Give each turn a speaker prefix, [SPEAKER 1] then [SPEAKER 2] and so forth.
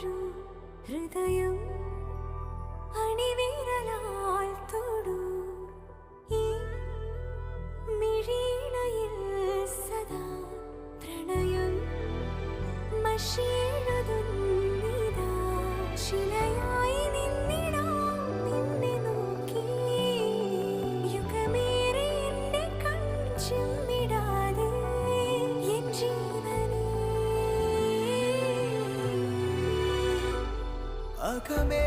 [SPEAKER 1] ഒരു ഹൃദയം അണിവിരലാൽ തൊടൂ ഈ മിഴിയിണയിൽ സദാ പ്രണയം മഷിയെഴുതുന്നിതാ ശിലയായി നിന്നിടാം നിന്നെ നോക്കി യുഗമേറെ എന്റെ കൺചിമ്മിടാതെ എൻ ജീവനേ
[SPEAKER 2] അകമേ